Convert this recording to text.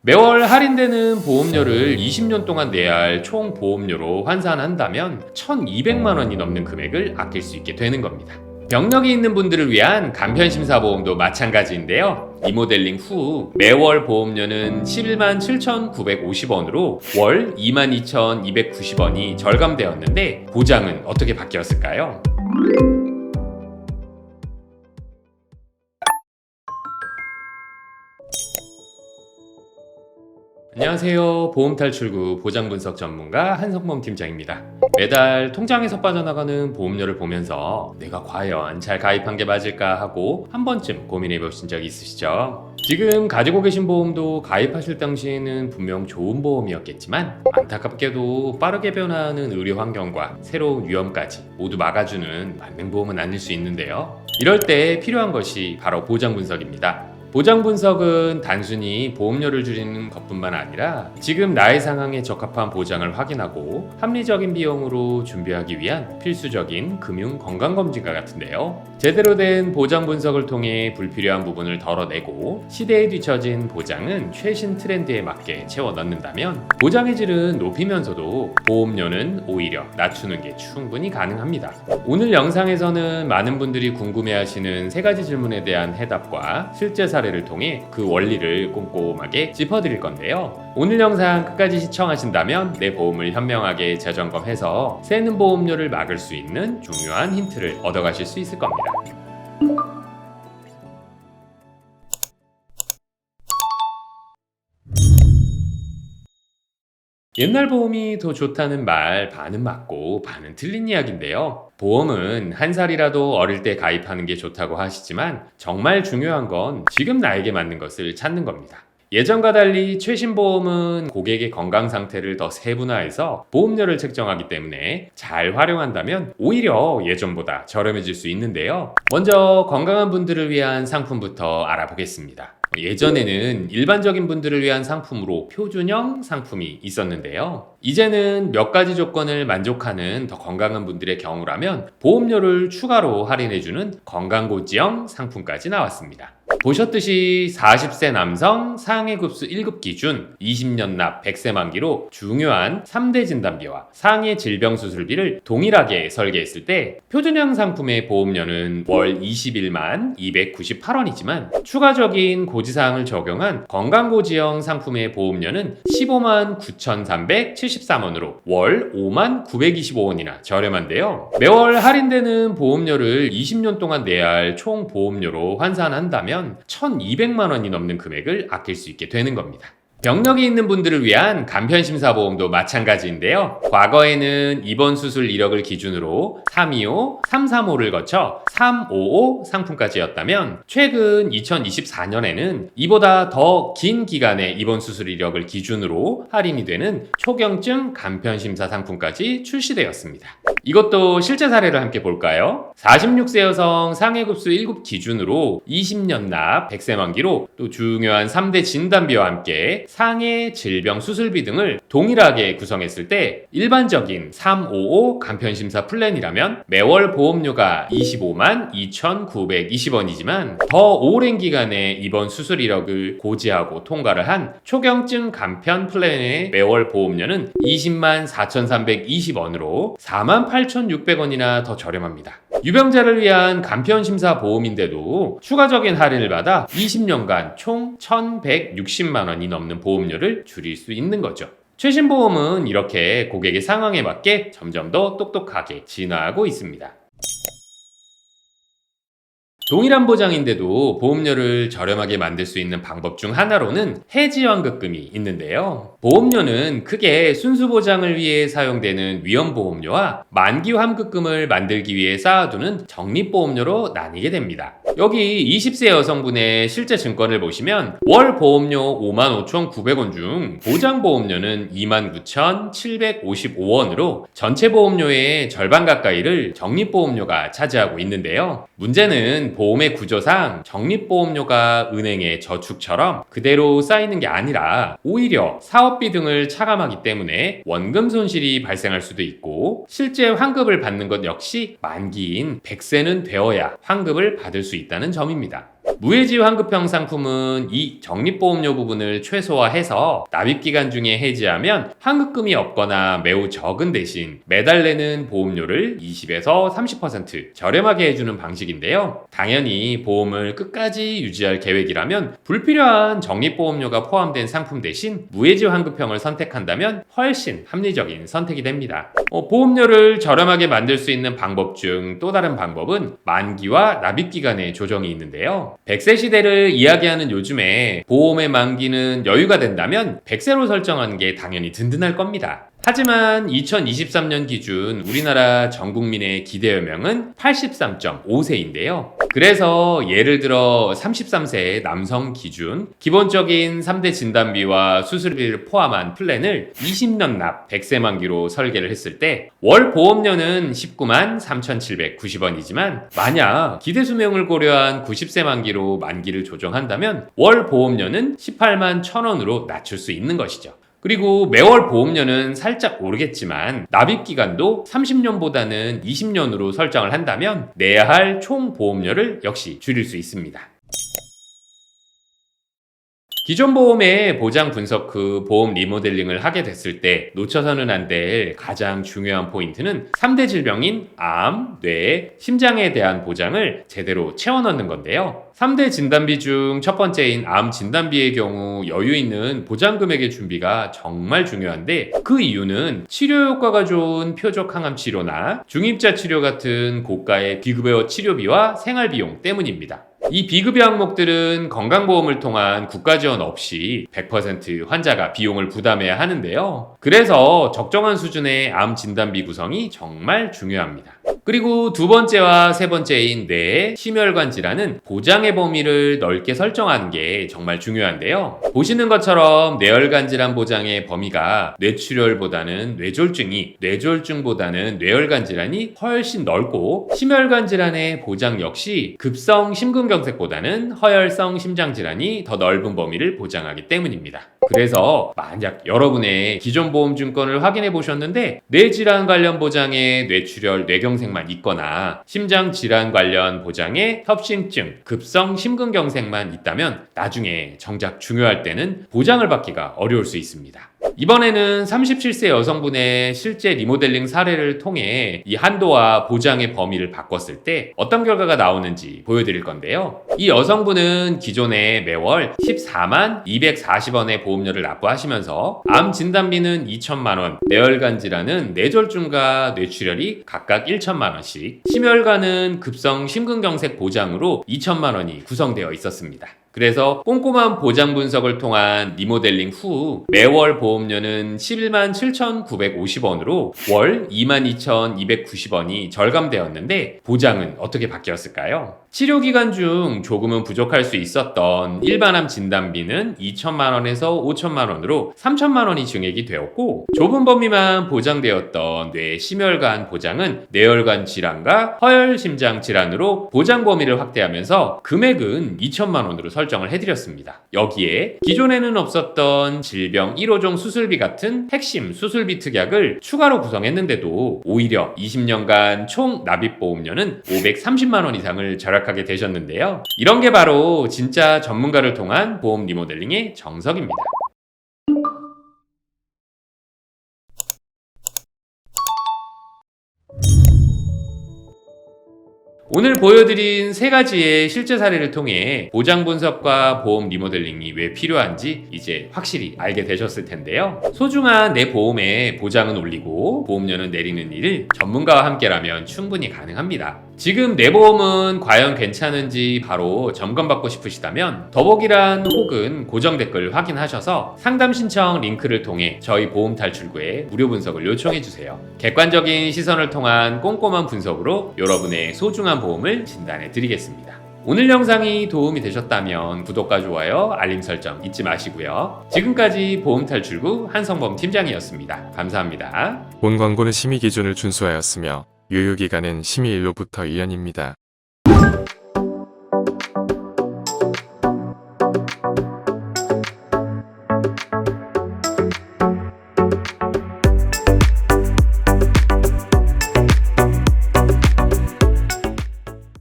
매월 할인되는 보험료를 20년 동안 내야 할 총 보험료로 환산한다면 1,200만 원이 넘는 금액을 아낄 수 있게 되는 겁니다. 병력이 있는 분들을 위한 간편심사보험도 마찬가지인데요. 리모델링 후 매월 보험료는 11만 7,950원으로 월 22,290원이 절감되었는데 보장은 어떻게 바뀌었을까요? 안녕하세요. 보험탈출구 보장분석 전문가 한성범 팀장입니다. 매달 통장에서 빠져나가는 보험료를 보면서 내가 과연 잘 가입한 게 맞을까 하고 한 번쯤 고민해 보신 적 있으시죠? 지금 가지고 계신 보험도 가입하실 당시에는 분명 좋은 보험이었겠지만 안타깝게도 빠르게 변화하는 의료 환경과 새로운 위험까지 모두 막아주는 만능보험은 아닐 수 있는데요. 이럴 때 필요한 것이 바로 보장 분석입니다. 보장 분석은 단순히 보험료를 줄이는 것뿐만 아니라 지금 나의 상황에 적합한 보장을 확인하고 합리적인 비용으로 준비하기 위한 필수적인 금융 건강검진과 같은데요. 제대로 된 보장 분석을 통해 불필요한 부분을 덜어내고 시대에 뒤처진 보장은 최신 트렌드에 맞게 채워 넣는다면 보장의 질은 높이면서도 보험료는 오히려 낮추는 게 충분히 가능합니다. 오늘 영상에서는 많은 분들이 궁금해하시는 세 가지 질문에 대한 해답과 실제 사례를 통해 그 원리를 꼼꼼하게 짚어드릴 건데요. 오늘 영상 끝까지 시청하신다면 내 보험을 현명하게 재점검해서 새는 보험료를 막을 수 있는 중요한 힌트를 얻어가실 수 있을 겁니다. 옛날 보험이 더 좋다는 말 반은 맞고 반은 틀린 이야기인데요. 보험은 한 살이라도 어릴 때 가입하는 게 좋다고 하시지만 정말 중요한 건 지금 나에게 맞는 것을 찾는 겁니다. 예전과 달리 최신 보험은 고객의 건강 상태를 더 세분화해서 보험료를 책정하기 때문에 잘 활용한다면 오히려 예전보다 저렴해질 수 있는데요. 먼저 건강한 분들을 위한 상품부터 알아보겠습니다. 예전에는 일반적인 분들을 위한 상품으로 표준형 상품이 있었는데요. 이제는 몇 가지 조건을 만족하는 더 건강한 분들의 경우라면 보험료를 추가로 할인해주는 건강고지형 상품까지 나왔습니다. 보셨듯이 40세 남성 상해급수 1급 기준 20년 납 100세 만기로 중요한 3대 진단비와 상해 질병 수술비를 동일하게 설계했을 때 표준형 상품의 보험료는 월 21만 298원이지만 추가적인 고지사항을 적용한 건강고지형 상품의 보험료는 15만 9,373원으로 월 5만 925원이나 저렴한데요. 매월 할인되는 보험료를 20년 동안 내야 할 총 보험료로 환산한다면 1,200만 원이 넘는 금액을 아낄 수 있게 되는 겁니다. 병력이 있는 분들을 위한 간편심사보험도 마찬가지인데요. 과거에는 입원 수술 이력을 기준으로 325, 335를 거쳐 355 상품까지였다면 최근 2024년에는 이보다 더 긴 기간의 입원 수술 이력을 기준으로 할인이 되는 초경증 간편심사 상품까지 출시되었습니다. 이것도 실제 사례를 함께 볼까요? 46세 여성 상해급수 1급 기준으로 20년 납 100세 만기로 또 중요한 3대 진단비와 함께 상해 질병 수술비 등을 동일하게 구성했을 때 일반적인 355 간편심사 플랜이라면 매월 보험료가 25만 2,920원이지만 더 오랜 기간의 입원 수술 이력을 고지하고 통과를 한 초경증 간편 플랜의 매월 보험료는 20만 4,320원으로 4만 8,600원이나 더 저렴합니다. 유병자를 위한 간편심사 보험인데도 추가적인 할인을 받아 20년간 총 1,160만 원이 넘는 보험료를 줄일 수 있는 거죠. 최신 보험은 이렇게 고객의 상황에 맞게 점점 더 똑똑하게 진화하고 있습니다. 동일한 보장인데도 보험료를 저렴하게 만들 수 있는 방법 중 하나로는 해지환급금이 있는데요. 보험료는 크게 순수 보장을 위해 사용되는 위험보험료와 만기 환급금을 만들기 위해 쌓아두는 적립보험료로 나뉘게 됩니다. 여기 20세 여성분의 실제 증권을 보시면 월 보험료 55,900원 중 보장보험료는 29,755원으로 전체 보험료의 절반 가까이를 적립보험료가 차지하고 있는데요. 문제는 보험의 구조상 적립보험료가 은행의 저축처럼 그대로 쌓이는 게 아니라 오히려 사업비 등을 차감하기 때문에 원금 손실이 발생할 수도 있고 실제 환급을 받는 것 역시 만기인 100세는 되어야 환급을 받을 수 있다는 점입니다. 무해지 환급형 상품은 이 적립보험료 부분을 최소화해서 납입기간 중에 해지하면 환급금이 없거나 매우 적은 대신 매달 내는 보험료를 20에서 30% 저렴하게 해주는 방식인데요. 당연히 보험을 끝까지 유지할 계획이라면 불필요한 적립보험료가 포함된 상품 대신 무해지 환급형을 선택한다면 훨씬 합리적인 선택이 됩니다. 보험료를 저렴하게 만들 수 있는 방법 중 또 다른 방법은 만기와 납입기간의 조정이 있는데요. 100세 시대를 이야기하는 요즘에 보험의 만기는 여유가 된다면 100세로 설정하는 게 당연히 든든할 겁니다. 하지만 2023년 기준 우리나라 전 국민의 기대연령은 83.5세인데요. 그래서 예를 들어 33세 남성 기준 기본적인 3대 진단비와 수술비를 포함한 플랜을 20년 납 100세 만기로 설계를 했을 때 월 보험료는 19만 3,790원이지만 만약 기대 수명을 고려한 90세 만기로 만기를 조정한다면 월 보험료는 18만 1,000원으로 낮출 수 있는 것이죠. 그리고 매월 보험료는 살짝 오르겠지만 납입기간도 30년보다는 20년으로 설정을 한다면 내야 할 총 보험료를 역시 줄일 수 있습니다. 기존 보험의 보장 분석 후 보험 리모델링을 하게 됐을 때 놓쳐서는 안 될 가장 중요한 포인트는 3대 질병인 암, 뇌, 심장에 대한 보장을 제대로 채워 넣는 건데요. 3대 진단비 중 첫 번째인 암 진단비의 경우 여유 있는 보장 금액의 준비가 정말 중요한데 그 이유는 치료 효과가 좋은 표적 항암 치료나 중입자 치료 같은 고가의 비급여 치료비와 생활비용 때문입니다. 이 비급여 항목들은 건강보험을 통한 국가 지원 없이 100% 환자가 비용을 부담해야 하는데요. 그래서 적정한 수준의 암 진단비 구성이 정말 중요합니다. 그리고 두 번째와 세 번째인 뇌, 심혈관 질환은 보장의 범위를 넓게 설정하는 게 정말 중요한데요. 보시는 것처럼 뇌혈관 질환 보장의 범위가 뇌출혈보다는 뇌졸중이, 뇌졸중보다는 뇌혈관 질환이 훨씬 넓고 심혈관 질환의 보장 역시 급성 심근경색보다는 허혈성 심장질환이 더 넓은 범위를 보장하기 때문입니다. 그래서 만약 여러분의 기존 보험 증권을 확인해 보셨는데 뇌질환 관련 보장에 뇌출혈, 뇌경색만 있거나 심장질환 관련 보장에 협심증, 급성 심근경색만 있다면 나중에 정작 중요할 때는 보장을 받기가 어려울 수 있습니다. 이번에는 37세 여성분의 실제 리모델링 사례를 통해 이 한도와 보장의 범위를 바꿨을 때 어떤 결과가 나오는지 보여드릴 건데요. 이 여성분은 기존에 매월 14만 240원의 보험료를 납부하시면서 암 진단비는 2천만 원, 뇌혈관 질환은 뇌졸중과 뇌출혈이 각각 1천만 원씩, 심혈관은 급성 심근경색 보장으로 2천만 원이 구성되어 있었습니다. 그래서 꼼꼼한 보장 분석을 통한 리모델링 후 매월 보험료는 11만 7,950원으로 월 22,290원이 절감되었는데 보장은 어떻게 바뀌었을까요? 치료기간 중 조금은 부족할 수 있었던 일반암 진단비는 2천만 원에서 5천만 원으로 3천만 원이 증액이 되었고 좁은 범위만 보장되었던 뇌 심혈관 보장은 뇌혈관 질환과 허혈심장 질환으로 보장 범위를 확대하면서 금액은 2천만 원으로 설정을 해드렸습니다. 여기에 기존에는 없었던 질병 1호종 수술비 같은 핵심 수술비 특약을 추가로 구성했는데도 오히려 20년간 총 납입보험료는 530만 원 이상을 절약하게 되셨는데요. 이런 게 바로 진짜 전문가를 통한 보험 리모델링의 정석입니다. 오늘 보여드린 세 가지의 실제 사례를 통해 보장 분석과 보험 리모델링이 왜 필요한지 이제 확실히 알게 되셨을 텐데요. 소중한 내 보험에 보장은 올리고 보험료는 내리는 일을 전문가와 함께라면 충분히 가능합니다. 지금 내 보험은 과연 괜찮은지 바로 점검받고 싶으시다면 더보기란 혹은 고정 댓글 확인하셔서 상담 신청 링크를 통해 저희 보험탈출구에 무료 분석을 요청해주세요. 객관적인 시선을 통한 꼼꼼한 분석으로 여러분의 소중한 보험을 진단해 드리겠습니다. 오늘 영상이 도움이 되셨다면 구독과 좋아요, 알림 설정 잊지 마시고요. 지금까지 보험탈출구 한성범 팀장이었습니다. 감사합니다. 본 광고는 심의 기준을 준수하였으며 유효기간은 심의일로부터 1년입니다.